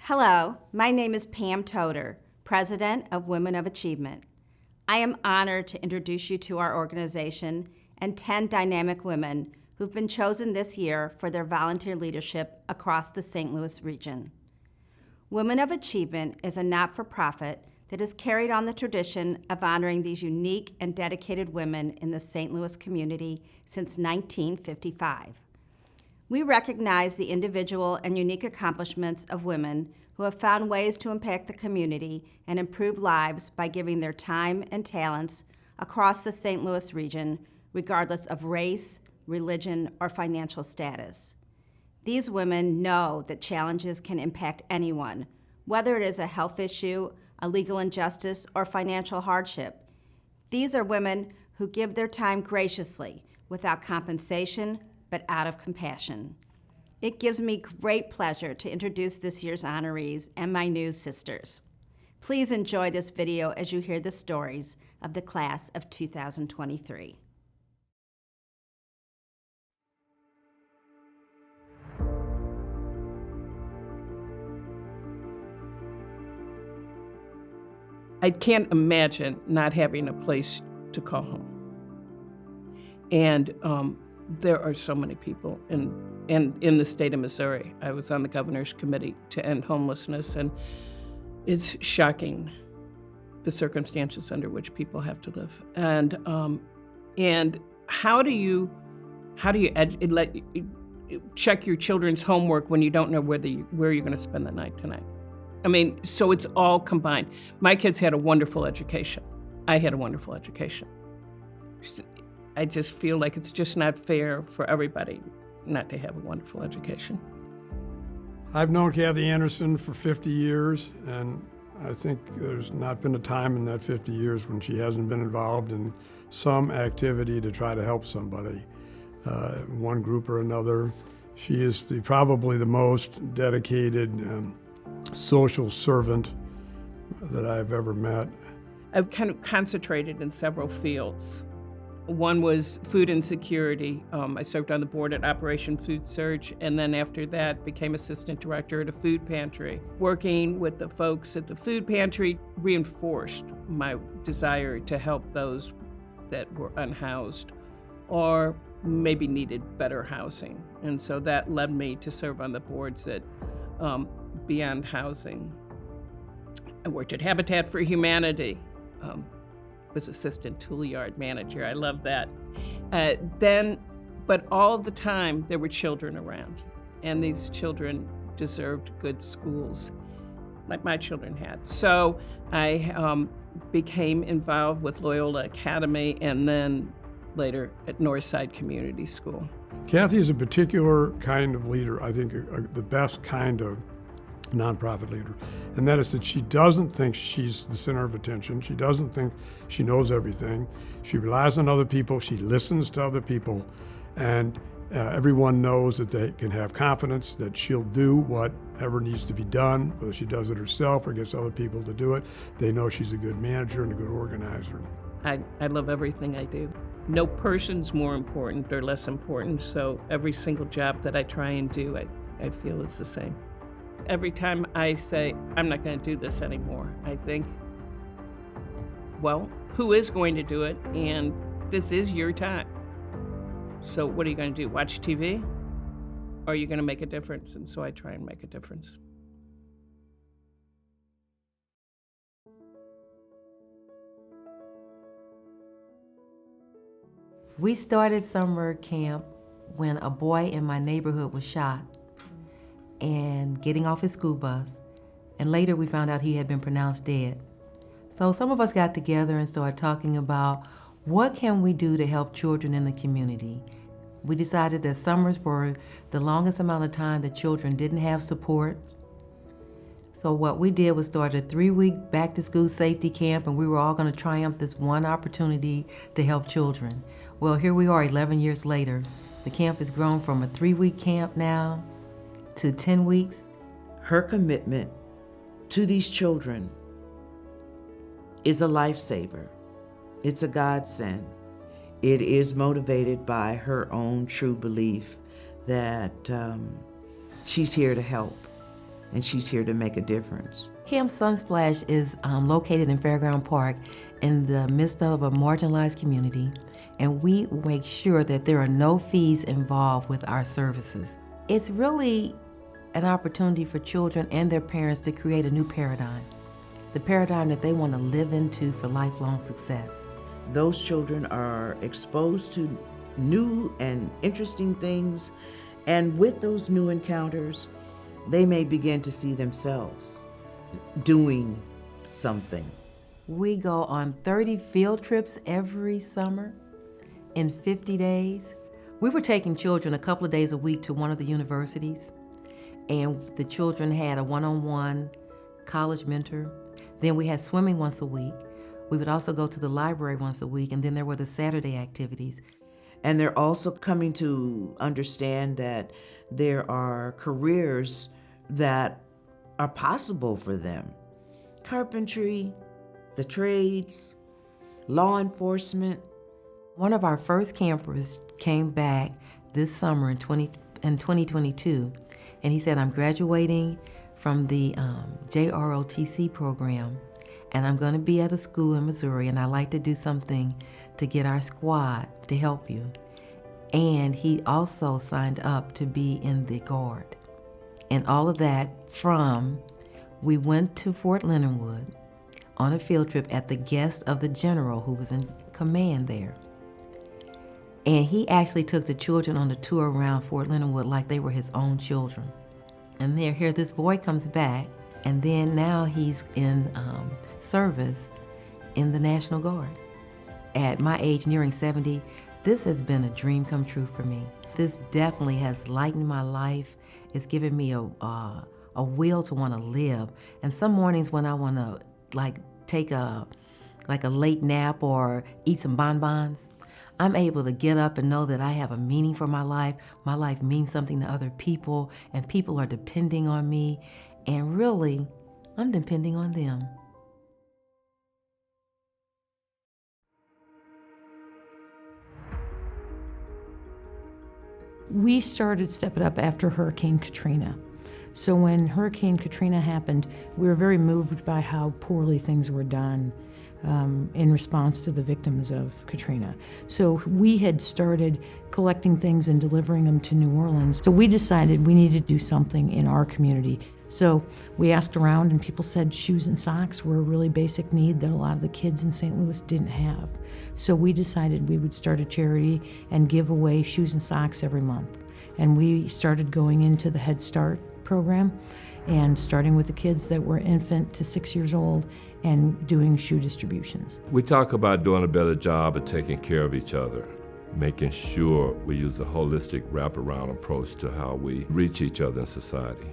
Hello, my name is Pam Toder, President of Women of Achievement. I am honored to introduce you to our organization and 10 dynamic women who've been chosen this year for their volunteer leadership across the St. Louis region. Women of Achievement is a not-for-profit that has carried on the tradition of honoring these unique and dedicated women in the St. Louis community since 1955. We recognize the individual and unique accomplishments of women who have found ways to impact the community and improve lives by giving their time and talents across the St. Louis region, regardless of race, religion, or financial status. These women know that challenges can impact anyone, whether it is a health issue, a legal injustice, or financial hardship. These are women who give their time graciously, without compensation, but out of compassion. It gives me great pleasure to introduce this year's honorees and my new sisters. Please enjoy this video as you hear the stories of the class of 2023. I can't imagine not having a place to call home. And there are so many people in the state of Missouri. I was on the governor's committee to end homelessness, and it's shocking the circumstances under which people have to live. And how do you check your children's homework when you don't know where you're going to spend the night tonight? I mean, so it's all combined. My kids had a wonderful education. I had a wonderful education. I just feel like it's just not fair for everybody not to have a wonderful education. I've known Kathy Anderson for 50 years, and I think there's not been a time in that 50 years when she hasn't been involved in some activity to try to help somebody, one group or another. She is probably the most dedicated social servant that I've ever met. I've kind of concentrated in several fields. One was food insecurity. I served on the board at Operation Food Surge, and then after that became assistant director at a food pantry. Working with the folks at the food pantry reinforced my desire to help those that were unhoused or maybe needed better housing. And so that led me to serve on the boards at Beyond Housing. I worked at Habitat for Humanity. Was assistant tool yard manager. I love that. But all the time there were children around, and these children deserved good schools, like my children had. So I became involved with Loyola Academy, and then later at Northside Community School. Kathy is a particular kind of leader, I think the best kind of nonprofit leader, and that is that she doesn't think she's the center of attention. She doesn't think she knows everything. She relies on other people. She listens to other people, and everyone knows that they can have confidence that she'll do whatever needs to be done, whether she does it herself or gets other people to do it. They know she's a good manager and a good organizer. I love everything I do. No person's more important or less important, so every single job that I try and do, I feel is the same. Every time I say, I'm not going to do this anymore, I think, well, who is going to do it? And this is your time. So what are you going to do, watch TV? Or are you going to make a difference? And so I try and make a difference. We started summer camp when a boy in my neighborhood was shot and getting off his school bus, and later we found out he had been pronounced dead. So some of us got together and started talking about what can we do to help children in the community. We decided that summers were the longest amount of time that children didn't have support. So what we did was start a 3-week back-to-school safety camp, and we were all going to triumph this one opportunity to help children. Well, here we are 11 years later. The camp has grown from a 3-week camp now to 10 weeks. Her commitment to these children is a lifesaver. It's a godsend. It is motivated by her own true belief that she's here to help. and she's here to make a difference. Camp Sunsplash is located in Fairground Park in the midst of a marginalized community, and we make sure that there are no fees involved with our services. It's really an opportunity for children and their parents to create a new paradigm, the paradigm that they want to live into for lifelong success. Those children are exposed to new and interesting things, and with those new encounters, they may begin to see themselves doing something. We go on 30 field trips every summer in 50 days. We were taking children a couple of days a week to one of the universities, and the children had a one-on-one college mentor. Then we had swimming once a week. We would also go to the library once a week, and then there were the Saturday activities. And they're also coming to understand that there are careers that are possible for them. Carpentry, the trades, law enforcement. One of our first campers came back this summer in 2022, and he said, I'm graduating from the JROTC program, and I'm gonna be at a school in Missouri, and I'd like to do something to get our squad to help you. And he also signed up to be in the Guard. And all of that we went to Fort Leonard Wood on a field trip at the guest of the general who was in command there. And he actually took the children on a tour around Fort Leonard Wood like they were his own children. And here this boy comes back, and then now he's in service in the National Guard. At my age, nearing 70, this has been a dream come true for me. This definitely has lightened my life. It's given me a will to want to live. And some mornings when I want to take a late nap or eat some bonbons, I'm able to get up and know that I have a meaning for my life. My life means something to other people, and people are depending on me. And really, I'm depending on them. We started Step It Up after Hurricane Katrina. So when Hurricane Katrina happened, we were very moved by how poorly things were done in response to the victims of Katrina. So we had started collecting things and delivering them to New Orleans. So we decided we needed to do something in our community. So we asked around, and people said shoes and socks were a really basic need that a lot of the kids in St. Louis didn't have. So we decided we would start a charity and give away shoes and socks every month. And we started going into the Head Start program and starting with the kids that were infant to 6 years old and doing shoe distributions. We talk about doing a better job of taking care of each other, making sure we use a holistic wraparound approach to how we reach each other in society.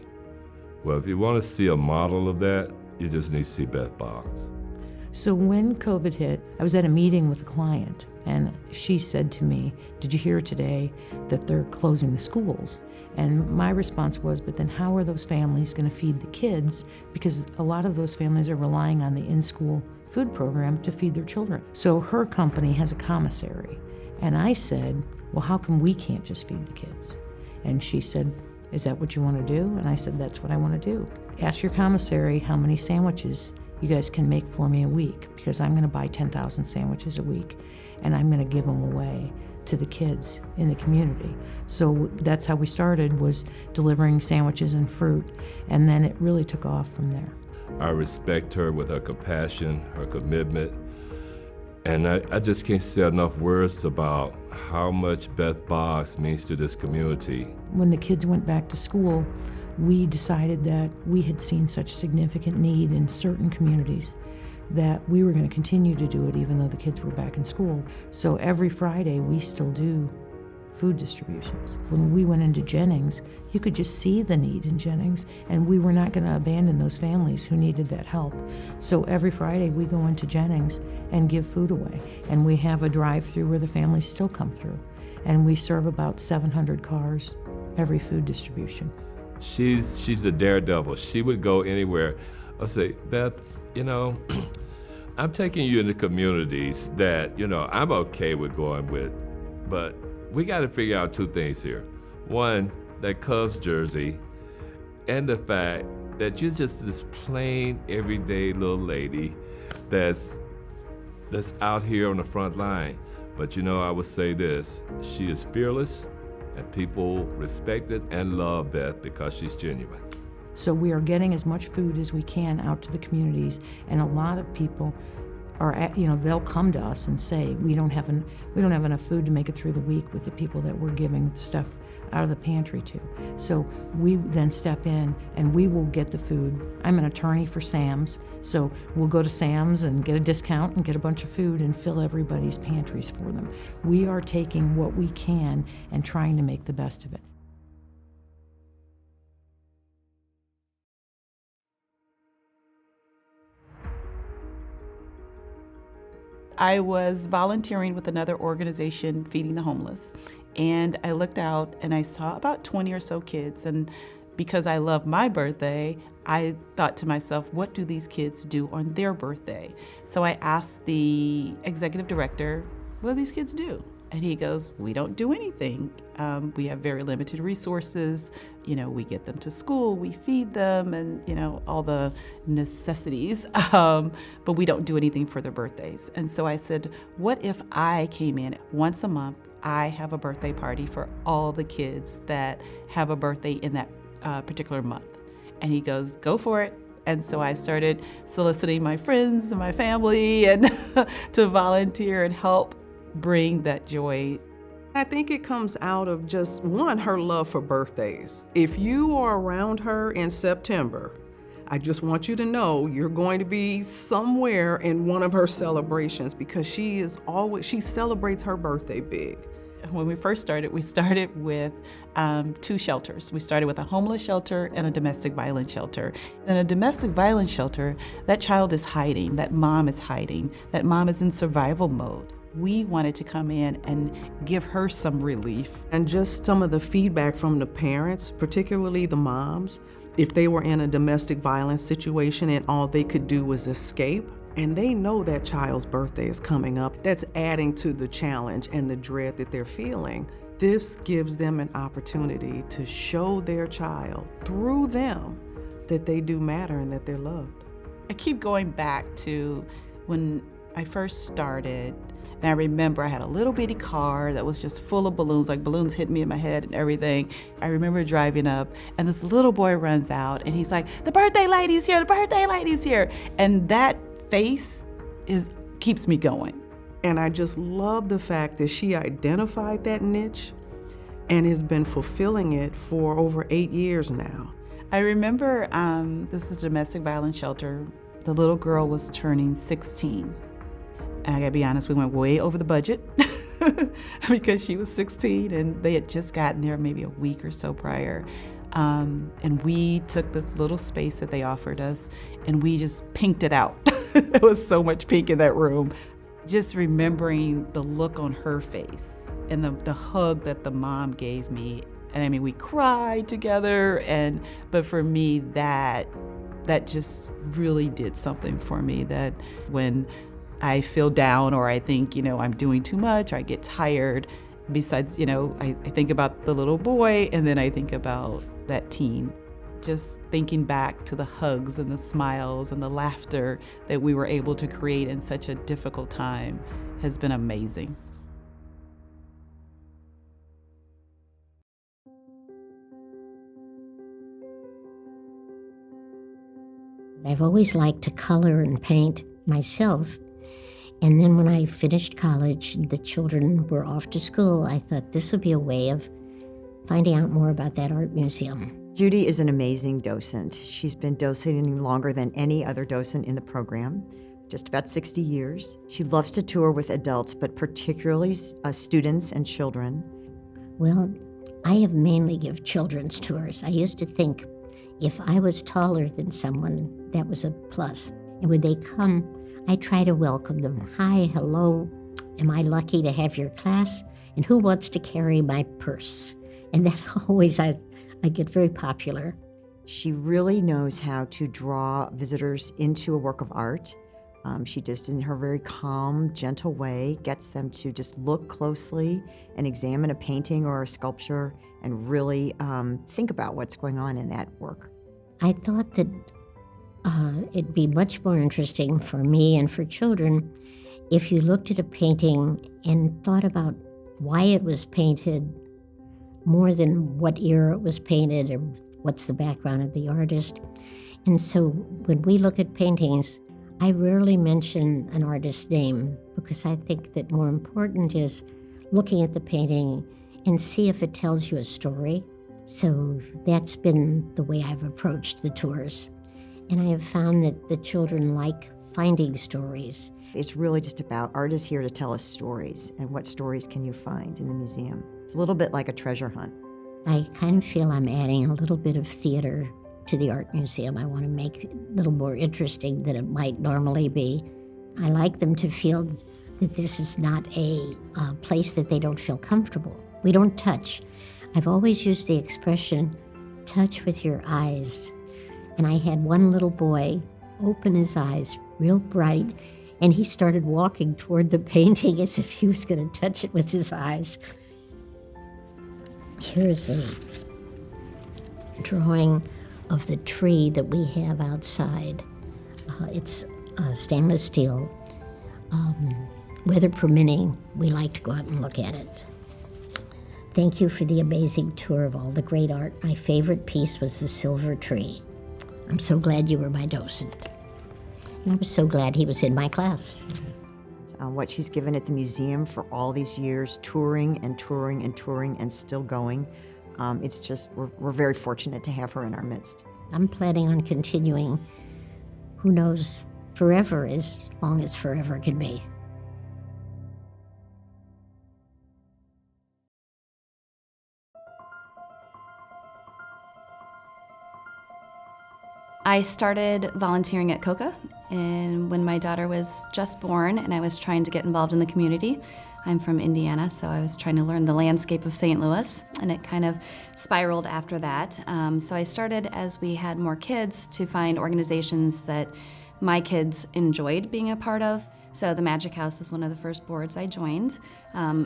Well, if you want to see a model of that, you just need to see Beth Boggs. So when COVID hit, I was at a meeting with a client, and she said to me, "Did you hear today that they're closing the schools?" And my response was, but then how are those families going to feed the kids? Because a lot of those families are relying on the in-school food program to feed their children. So her company has a commissary. And I said, well, how come we can't just feed the kids? And she said, is that what you want to do? And I said, that's what I want to do. Ask your commissary how many sandwiches you guys can make for me a week, because I'm going to buy 10,000 sandwiches a week, and I'm going to give them away to the kids in the community. So that's how we started, was delivering sandwiches and fruit, and then it really took off from there. I respect her with her compassion, her commitment, and I just can't say enough words about how much Beth Boggs means to this community. When the kids went back to school, we decided that we had seen such significant need in certain communities that we were going to continue to do it even though the kids were back in school. So every Friday we still do food distributions. When we went into Jennings, you could just see the need in Jennings, and we were not going to abandon those families who needed that help. So every Friday we go into Jennings and give food away, and we have a drive-through where the families still come through, and we serve about 700 cars every food distribution. She's a daredevil. She would go anywhere. I'll say, Beth, you know, I'm taking you into communities that, you know, I'm okay with going with, but we got to figure out two things here. One, that Cubs jersey, and the fact that you're just this plain, everyday little lady that's out here on the front line. But you know, I would say this, she is fearless, and people respect it and love Beth because she's genuine. So we are getting as much food as we can out to the communities, and a lot of people are, they'll come to us and say, we don't have enough food to make it through the week with the people that we're giving stuff out of the pantry to. So we then step in and we will get the food. I'm an attorney for Sam's, so we'll go to Sam's and get a discount and get a bunch of food and fill everybody's pantries for them. We are taking what we can and trying to make the best of it. I was volunteering with another organization, Feeding the Homeless, and I looked out and I saw about 20 or so kids, and because I love my birthday, I thought to myself, what do these kids do on their birthday? So I asked the executive director, what do these kids do? And he goes, we don't do anything. We have very limited resources. We get them to school, we feed them, and, all the necessities, but we don't do anything for their birthdays. And so I said, what if I came in once a month, I have a birthday party for all the kids that have a birthday in that particular month? And he goes, go for it. And so I started soliciting my friends and my family and to volunteer and help bring that joy. I think it comes out of just, one, her love for birthdays. If you are around her in September, I just want you to know you're going to be somewhere in one of her celebrations, because she celebrates her birthday big. When we first started, we started with 2 shelters. We started with a homeless shelter and a domestic violence shelter. In a domestic violence shelter, that child is hiding, that mom is hiding, that mom is in survival mode. We wanted to come in and give her some relief. And just some of the feedback from the parents, particularly the moms, if they were in a domestic violence situation and all they could do was escape, and they know that child's birthday is coming up, that's adding to the challenge and the dread that they're feeling. This gives them an opportunity to show their child, through them, that they do matter and that they're loved. I keep going back to when I first started, and I remember I had a little bitty car that was just full of balloons, like balloons hit me in my head and everything. I remember driving up, and this little boy runs out, and he's like, the birthday lady's here, the birthday lady's here. And that face keeps me going. And I just love the fact that she identified that niche and has been fulfilling it for over 8 years now. I remember this is a domestic violence shelter. The little girl was turning 16. And I gotta be honest, we went way over the budget because she was 16 and they had just gotten there maybe a week or so prior. And we took this little space that they offered us and we just pinked it out. There was so much pink in that room. Just remembering the look on her face and the hug that the mom gave me. And I mean, we cried together, but for me, that just really did something for me, that when I feel down or I think, I'm doing too much or I get tired, besides, I think about the little boy and then I think about that teen. Just thinking back to the hugs and the smiles and the laughter that we were able to create in such a difficult time has been amazing. I've always liked to color and paint myself. And then when I finished college, the children were off to school. I thought this would be a way of finding out more about that art museum. Judy is an amazing docent. She's been docenting longer than any other docent in the program, just about 60 years. She loves to tour with adults, but particularly students and children. Well, I have mainly give children's tours. I used to think if I was taller than someone, that was a plus. And when they come, I try to welcome them. Hi, hello, am I lucky to have your class? And who wants to carry my purse? And that always, I get very popular. She really knows how to draw visitors into a work of art. She just, in her very calm, gentle way, gets them to just look closely and examine a painting or a sculpture and really think about what's going on in that work. I thought that it'd be much more interesting for me and for children if you looked at a painting and thought about why it was painted more than what era it was painted or what's the background of the artist. And so when we look at paintings, I rarely mention an artist's name because I think that more important is looking at the painting and see if it tells you a story. So that's been the way I've approached the tours. And I have found that the children like finding stories. It's really just about art is here to tell us stories, and what stories can you find in the museum. It's a little bit like a treasure hunt. I kind of feel I'm adding a little bit of theater to the art museum. I want to make it a little more interesting than it might normally be. I like them to feel that this is not a place that they don't feel comfortable. We don't touch. I've always used the expression, touch with your eyes. And I had one little boy open his eyes real bright, and he started walking toward the painting as if he was going to touch it with his eyes. Here's a drawing of the tree that we have outside. It's stainless steel. Weather permitting, we like to go out and look at it. Thank you for the amazing tour of all the great art. My favorite piece was the silver tree. I'm so glad you were my docent. And I was so glad he was in my class. What she's given at the museum for all these years, touring and touring and touring and still going, it's just, we're very fortunate to have her in our midst. I'm planning on continuing, who knows, forever, as long as forever can be. I started volunteering at COCA and when my daughter was just born and I was trying to get involved in the community. I'm from Indiana, so I was trying to learn the landscape of St. Louis, and it kind of spiraled after that. So I started, as we had more kids, to find organizations that my kids enjoyed being a part of. So the Magic House was one of the first boards I joined,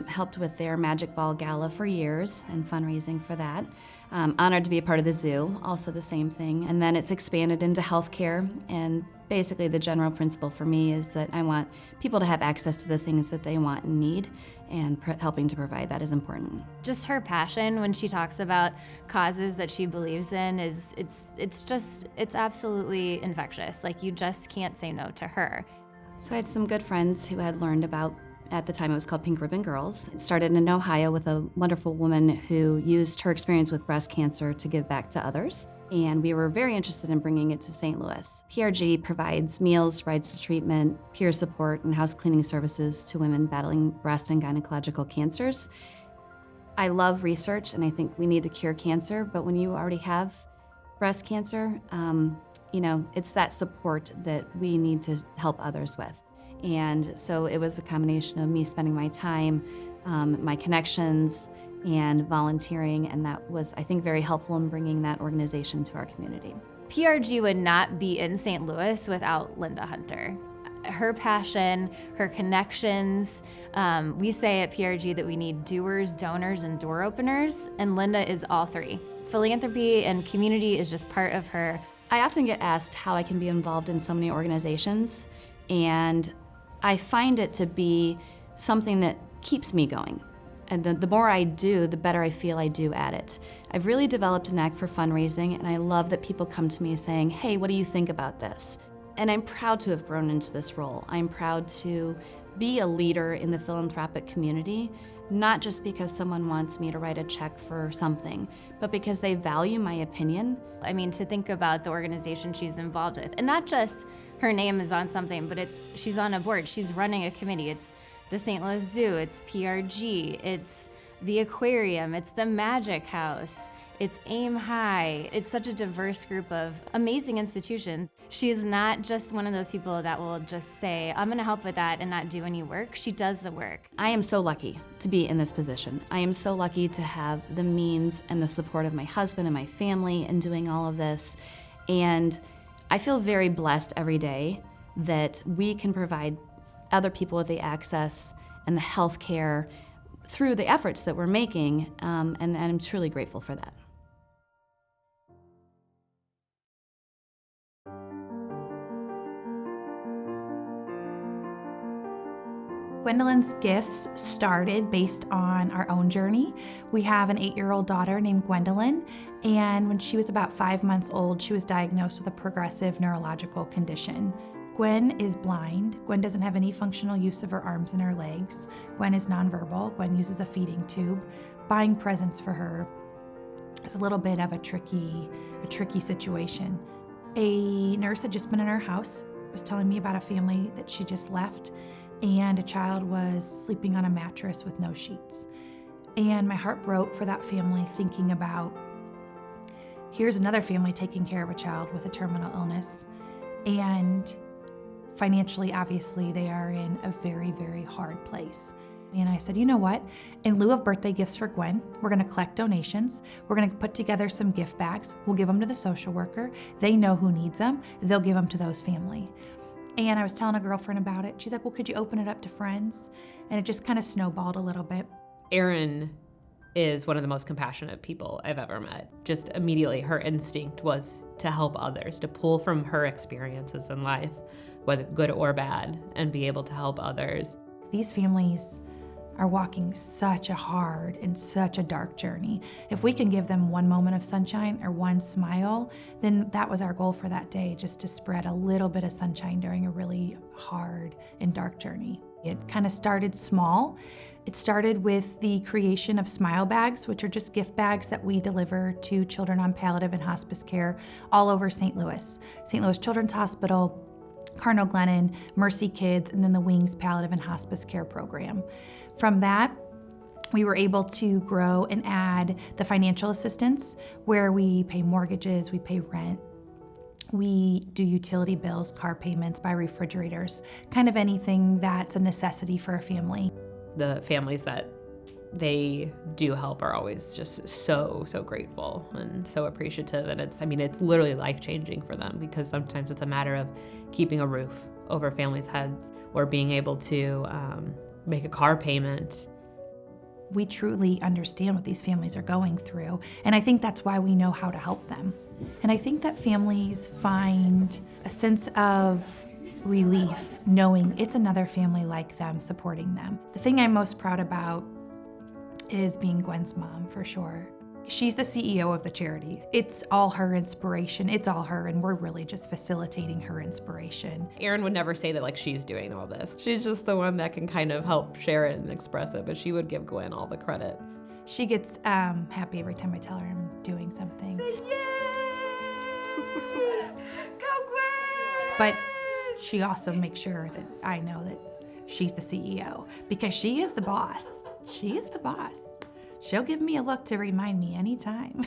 helped with their Magic Ball Gala for years and fundraising for that. Honored to be a part of the zoo, also the same thing. And then it's expanded into healthcare, and basically the general principle for me is that I want people to have access to the things that they want and need, and helping to provide that is important. Just her passion when she talks about causes that she believes in is, it's absolutely infectious. Like, you just can't say no to her. So I had some good friends who had learned about, at the time it was called Pink Ribbon Girls. It started in Ohio with a wonderful woman who used her experience with breast cancer to give back to others. And we were very interested in bringing it to St. Louis. PRG provides meals, rides to treatment, peer support, and house cleaning services to women battling breast and gynecological cancers. I love research, and I think we need to cure cancer, but when you already have breast cancer, it's that support that we need to help others with. And so it was a combination of me spending my time, my connections, and volunteering, and that was, I think, very helpful in bringing that organization to our community. PRG would not be in St. Louis without Linda Hunter. Her passion, her connections. We say at PRG that we need doers, donors, and door openers, and Linda is all three. Philanthropy and community is just part of her. I often get asked how I can be involved in so many organizations, and I find it to be something that keeps me going. And the more I do, the better I feel I do at it. I've really developed a knack for fundraising, and I love that people come to me saying, hey, what do you think about this? And I'm proud to have grown into this role. I'm proud to be a leader in the philanthropic community, not just because someone wants me to write a check for something, but because they value my opinion. I mean, to think about the organization she's involved with, and not just her name is on something, but she's on a board, she's running a committee. It's the St. Louis Zoo, it's PRG, it's the aquarium, it's the Magic House, it's Aim High. It's such a diverse group of amazing institutions. She's not just one of those people that will just say, I'm gonna help with that and not do any work. She does the work. I am so lucky to be in this position. I am so lucky to have the means and the support of my husband and my family in doing all of this. And I feel very blessed every day that we can provide other people with the access and the health care through the efforts that we're making, and I'm truly grateful for that. Gwendolyn's gifts started based on our own journey. We have an 8-year-old daughter named Gwendolyn, and when she was about 5 months old, she was diagnosed with a progressive neurological condition. Gwen is blind. Gwen doesn't have any functional use of her arms and her legs. Gwen is nonverbal. Gwen uses a feeding tube. Buying presents for her is a little bit of a tricky situation. A nurse had just been in our house, was telling me about a family that she just left, and a child was sleeping on a mattress with no sheets. And my heart broke for that family, thinking about, here's another family taking care of a child with a terminal illness. And financially, obviously, they are in a very, very hard place. And I said, you know what? In lieu of birthday gifts for Gwen, we're gonna collect donations. We're gonna put together some gift bags. We'll give them to the social worker. They know who needs them. They'll give them to those family. And I was telling a girlfriend about it. She's like, well, could you open it up to friends? And it just kind of snowballed a little bit. Erin is one of the most compassionate people I've ever met. Just immediately, her instinct was to help others, to pull from her experiences in life, whether good or bad, and be able to help others. These families are walking such a hard and such a dark journey. If we can give them one moment of sunshine or one smile, then that was our goal for that day, just to spread a little bit of sunshine during a really hard and dark journey. It kind of started small. It started with the creation of Smile Bags, which are just gift bags that we deliver to children on palliative and hospice care all over St. Louis. St. Louis Children's Hospital, Cardinal Glennon, Mercy Kids, and then the Wings Palliative and Hospice Care Program. From that, we were able to grow and add the financial assistance, where we pay mortgages, we pay rent, we do utility bills, car payments, buy refrigerators, kind of anything that's a necessity for a family. The families that they do help are always just so grateful and so appreciative. And it's literally life-changing for them, because sometimes it's a matter of keeping a roof over families' heads or being able to make a car payment. We truly understand what these families are going through, and I think that's why we know how to help them. And I think that families find a sense of relief knowing it's another family like them supporting them. The thing I'm most proud about is being Gwen's mom, for sure. She's the CEO of the charity. It's all her inspiration. It's all her, and we're really just facilitating her inspiration. Erin would never say that she's doing all this. She's just the one that can kind of help share it and express it, but she would give Gwen all the credit. She gets happy every time I tell her I'm doing something. Yay! Go Gwen! But she also makes sure that I know that she's the CEO, because she is the boss. She is the boss. She'll give me a look to remind me anytime.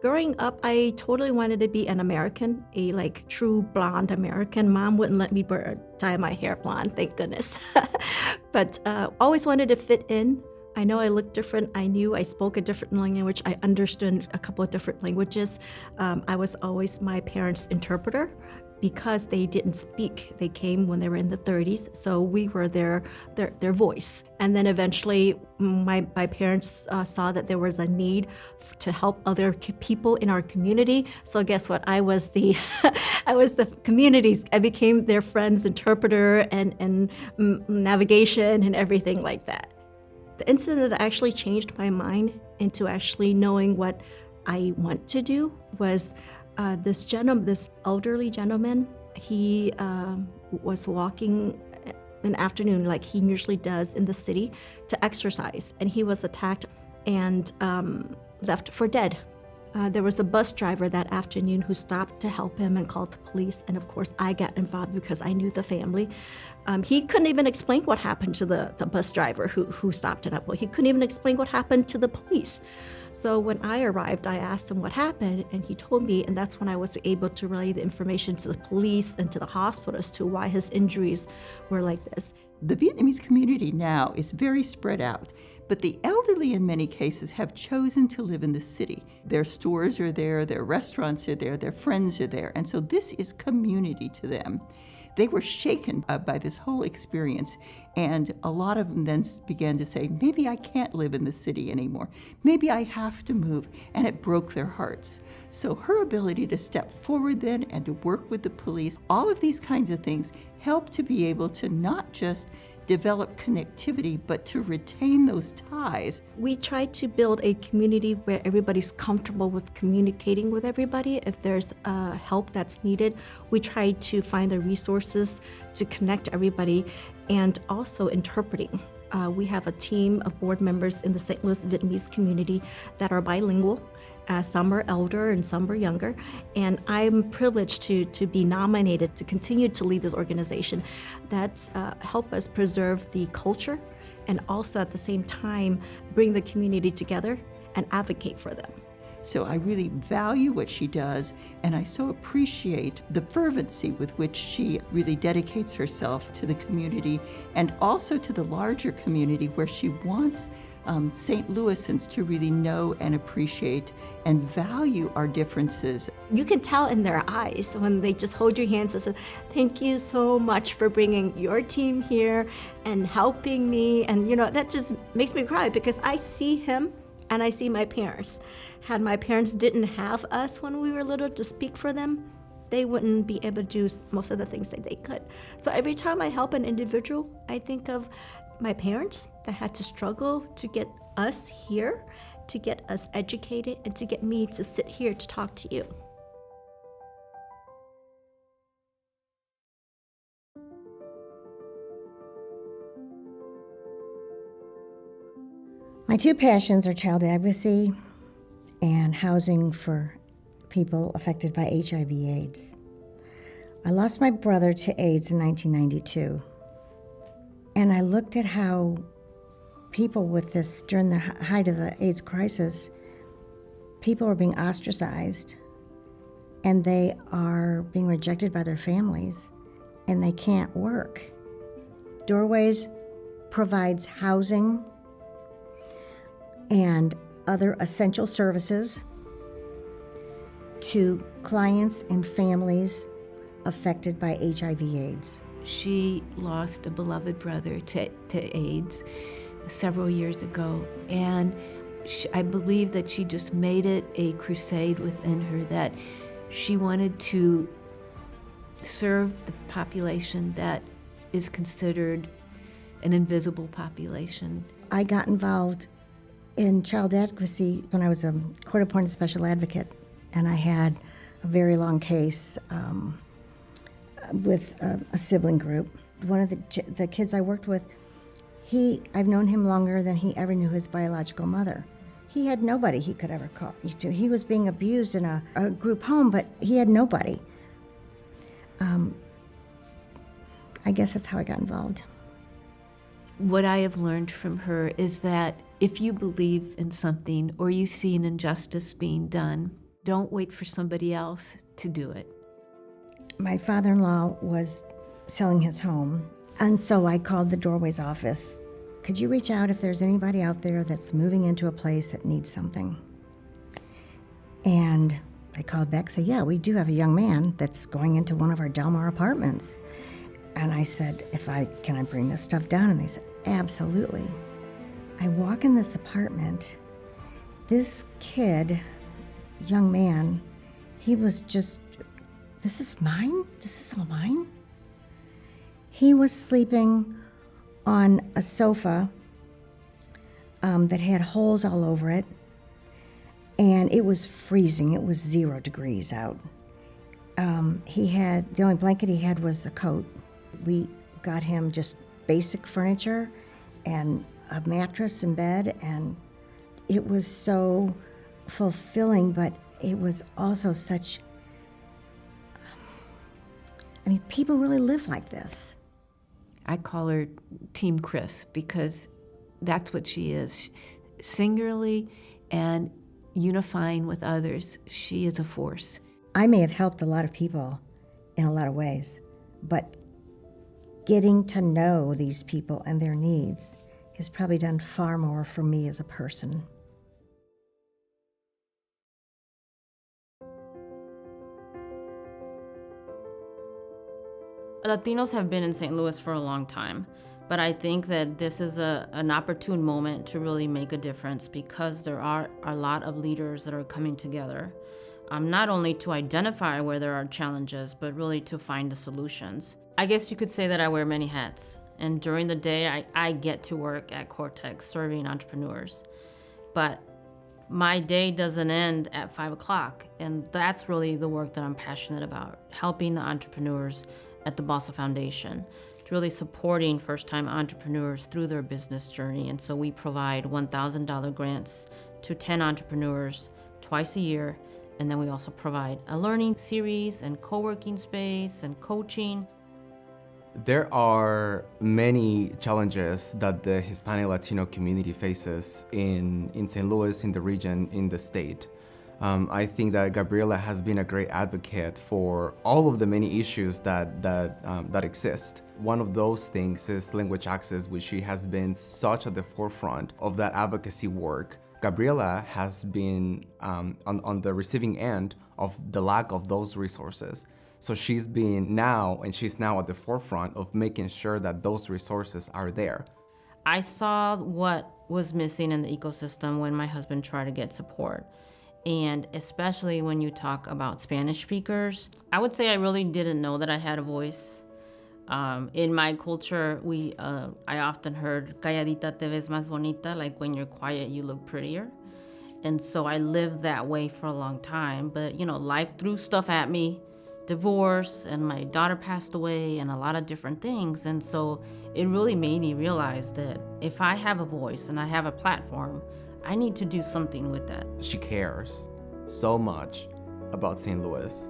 Growing up, I totally wanted to be an American, a true blonde American. Mom wouldn't let me dye my hair blonde, thank goodness. But always wanted to fit in. I know I looked different. I knew I spoke a different language. I understood a couple of different languages. I was always my parents' interpreter because they didn't speak. They came when they were in the 30s, so we were their voice. And then eventually my parents saw that there was a need to help other people in our community. So guess what? I was the community's. I became their friend's interpreter and navigation and everything like that. The incident that actually changed my mind into actually knowing what I want to do was this elderly gentleman. He was walking in the afternoon like he usually does in the city to exercise, and he was attacked and left for dead. There was a bus driver that afternoon who stopped to help him and called the police, and of course I got involved because I knew the family. He couldn't even explain what happened to the bus driver who stopped it up. Well, he couldn't even explain what happened to the police. So when I arrived, I asked him what happened, and he told me, and that's when I was able to relay the information to the police and to the hospital as to why his injuries were like this. The Vietnamese community now is very spread out, but the elderly in many cases have chosen to live in the city. Their stores are there, their restaurants are there, their friends are there, and so this is community to them. They were shaken by this whole experience, and a lot of them then began to say, maybe I can't live in the city anymore. Maybe I have to move, and it broke their hearts. So her ability to step forward then and to work with the police, all of these kinds of things helped to be able to not just develop connectivity, but to retain those ties. We try to build a community where everybody's comfortable with communicating with everybody. If there's help that's needed, we try to find the resources to connect everybody, and also interpreting. We have a team of board members in the St. Louis Vietnamese community that are bilingual. Some are elder and some are younger, and I'm privileged to be nominated to continue to lead this organization. That's help us preserve the culture and also at the same time bring the community together and advocate for them. So I really value what she does, and I so appreciate the fervency with which she really dedicates herself to the community and also to the larger community, where she wants St. Louisans to really know and appreciate and value our differences. You can tell in their eyes when they just hold your hands and say, thank you so much for bringing your team here and helping me. And that just makes me cry, because I see him and I see my parents. Had my parents didn't have us when we were little to speak for them, they wouldn't be able to do most of the things that they could. So every time I help an individual, I think of my parents that had to struggle to get us here, to get us educated, and to get me to sit here to talk to you. My two passions are child advocacy and housing for people affected by HIV/AIDS. I lost my brother to AIDS in 1992. And I looked at how people with this, during the height of the AIDS crisis, people were being ostracized, and they are being rejected by their families, and they can't work. Doorways provides housing and other essential services to clients and families affected by HIV/AIDS. She lost a beloved brother to AIDS several years ago, and I believe that she just made it a crusade within her, that she wanted to serve the population that is considered an invisible population. I got involved in child advocacy when I was a court-appointed special advocate, and I had a very long case with a sibling group. One of the kids I worked with, I've known him longer than he ever knew his biological mother. He had nobody he could ever call. He was being abused in a group home, but he had nobody. I guess that's how I got involved. What I have learned from her is that if you believe in something or you see an injustice being done, don't wait for somebody else to do it. My father-in-law was selling his home, and so I called the Doorways office. Could you reach out if there's anybody out there that's moving into a place that needs something? And I called back and said, yeah, we do have a young man that's going into one of our Del Mar apartments. And I said, can I bring this stuff down? And they said, absolutely. I walk in this apartment. This kid, young man, he was just, this is mine? This is all mine? He was sleeping on a sofa that had holes all over it, and it was freezing. It was 0 degrees out. The only blanket he had was a coat. We got him just basic furniture and a mattress and bed, and it was so fulfilling, but it was also such, people really live like this. I call her Team Chris because that's what she is. Singularly and unifying with others, she is a force. I may have helped a lot of people in a lot of ways, but getting to know these people and their needs has probably done far more for me as a person. Latinos have been in St. Louis for a long time, but I think that this is an opportune moment to really make a difference because there are a lot of leaders that are coming together, not only to identify where there are challenges, but really to find the solutions. I guess you could say that I wear many hats, and during the day, I get to work at Cortex serving entrepreneurs. But my day doesn't end at 5 o'clock, and that's really the work that I'm passionate about, helping the entrepreneurs at the Balsa Foundation, really supporting first-time entrepreneurs through their business journey. And so we provide $1,000 grants to 10 entrepreneurs twice a year, and then we also provide a learning series and co-working space and coaching. There are many challenges that the Hispanic Latino community faces in St. Louis, in the region, in the state. I think that Gabriela has been a great advocate for all of the many issues that exist. One of those things is language access, which she has been such at the forefront of that advocacy work. Gabriela has been on the receiving end of the lack of those resources. So she's now at the forefront of making sure that those resources are there. I saw what was missing in the ecosystem when my husband tried to get support. And especially when you talk about Spanish speakers, I would say I really didn't know that I had a voice. In my culture, I often heard, calladita te ves más bonita, like when you're quiet, you look prettier. And so I lived that way for a long time. But, life threw stuff at me, divorce, and my daughter passed away, and a lot of different things. And so it really made me realize that if I have a voice and I have a platform, I need to do something with that. She cares so much about St. Louis,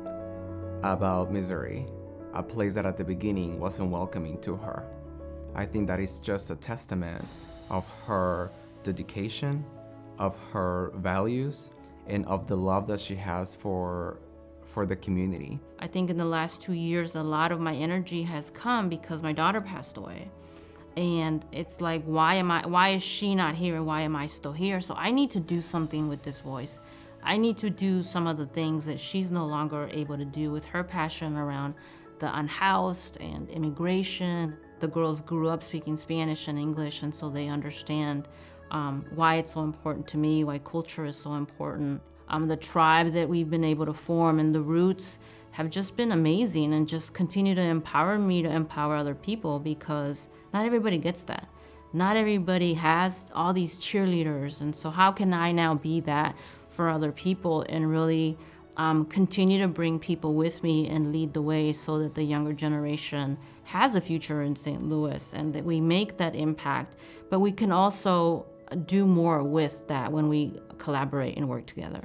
about Missouri, a place that at the beginning wasn't welcoming to her. I think that is just a testament of her dedication, of her values, and of the love that she has for the community. I think in the last 2 years, a lot of my energy has come because my daughter passed away. And it's like, why is she not here and why am I still here? So I need to do something with this voice. I need to do some of the things that she's no longer able to do with her passion around the unhoused and immigration. The girls grew up speaking Spanish and English, and so they understand why it's so important to me, why culture is so important. The tribe that we've been able to form and the roots have just been amazing, and just continue to empower me to empower other people, because not everybody gets that. Not everybody has all these cheerleaders, and so how can I now be that for other people and really continue to bring people with me and lead the way so that the younger generation has a future in St. Louis, and that we make that impact, but we can also do more with that when we collaborate and work together.